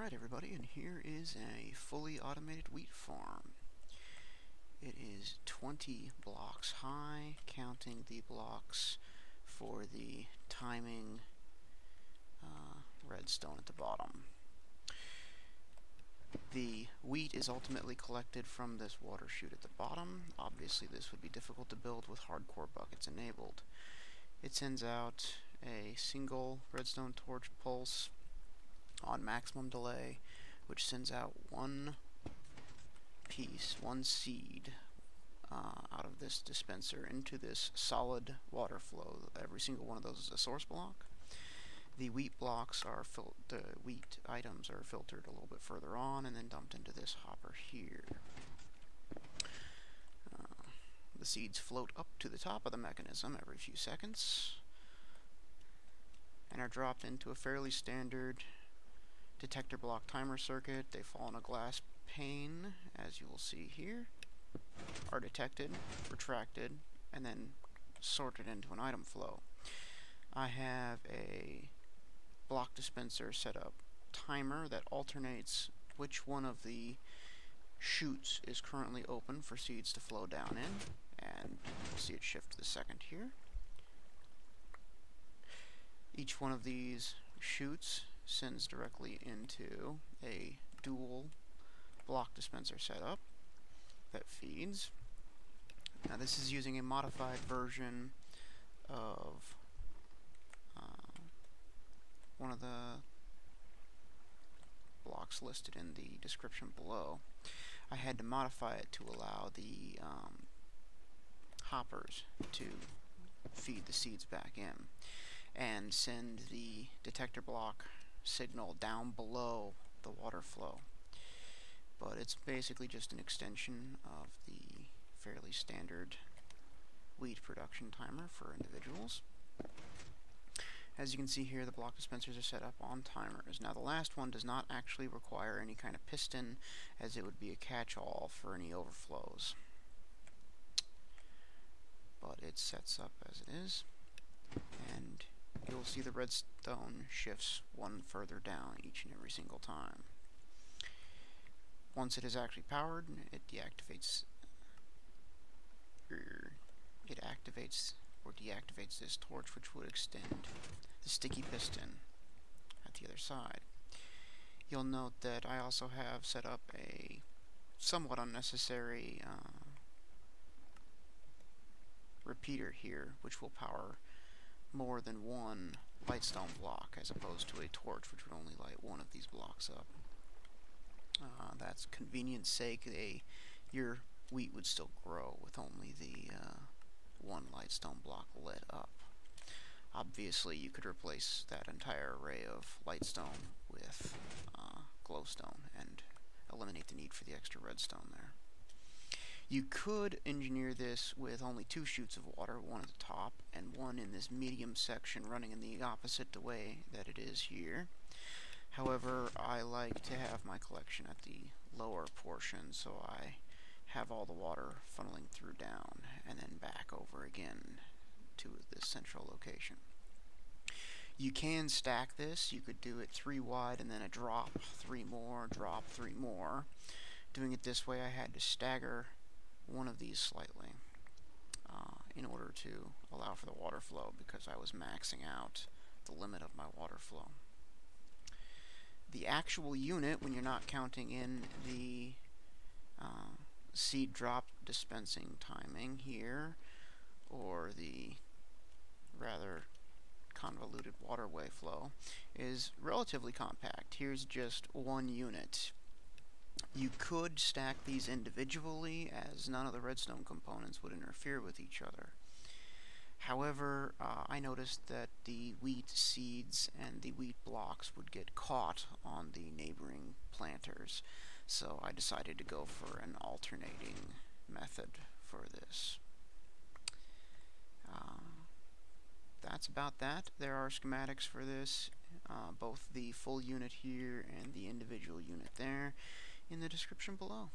Alright everybody, and here is a fully automated wheat farm. It is 20 blocks high, counting the blocks for the timing redstone at the bottom. The wheat is ultimately collected from this water chute at the bottom. Obviously this would be difficult to build with hardcore buckets enabled. It sends out a single redstone torch pulse on maximum delay, which sends out one seed out of this dispenser into this solid water flow. Every single one of those is a source block. The wheat blocks are the wheat items are filtered a little bit further on and then dumped into this hopper here. The seeds float up to the top of the mechanism every few seconds and are dropped into a fairly standard detector block timer circuit. They fall in a glass pane, as you will see here, are detected, retracted, and then sorted into an item flow. I have a block dispenser set up timer that alternates which one of the chutes is currently open for seeds to flow down in, and you'll see it shift to the second here. Each one of these chutes sends directly into a dual block dispenser setup that feeds. Now this is using a modified version of one of the blocks listed in the description below. I had to modify it to allow the hoppers to feed the seeds back in and send the detector block signal down below the water flow. But it's basically just an extension of the fairly standard wheat production timer for individuals. As you can see here, the block dispensers are set up on timers. Now the last one does not actually require any kind of piston, as it would be a catch-all for any overflows. But it sets up as it is, and you'll see the redstone shifts one further down each and every single time. Once it is actually powered, it activates or deactivates this torch, which would extend the sticky piston at the other side. You'll note that I also have set up a somewhat unnecessary repeater here, which will power more than one lightstone block, as opposed to a torch, which would only light one of these blocks up. That's convenience sake. Your wheat would still grow with only the one lightstone block lit up. Obviously, you could replace that entire array of lightstone with glowstone and eliminate the need for the extra redstone there. You could engineer this with only two chutes of water, one at the top and one in this medium section running in the opposite way that it is here. However, I like to have my collection at the lower portion, so I have all the water funneling through down and then back over again to this central location. You can stack this. You could do it 3 wide and then a drop 3 more, drop 3 more. Doing it this way, I had to stagger one of these slightly in order to allow for the water flow, because I was maxing out the limit of my water flow. The actual unit, when you're not counting in the seed drop dispensing timing here, or the rather convoluted waterway flow, is relatively compact. Here's just one unit. You could stack these individually, as none of the redstone components would interfere with each other. However, I noticed that the wheat seeds and the wheat blocks would get caught on the neighboring planters, so I decided to go for an alternating method for this. That's about that. There are schematics for this, both the full unit here and the individual unit there, in the description below.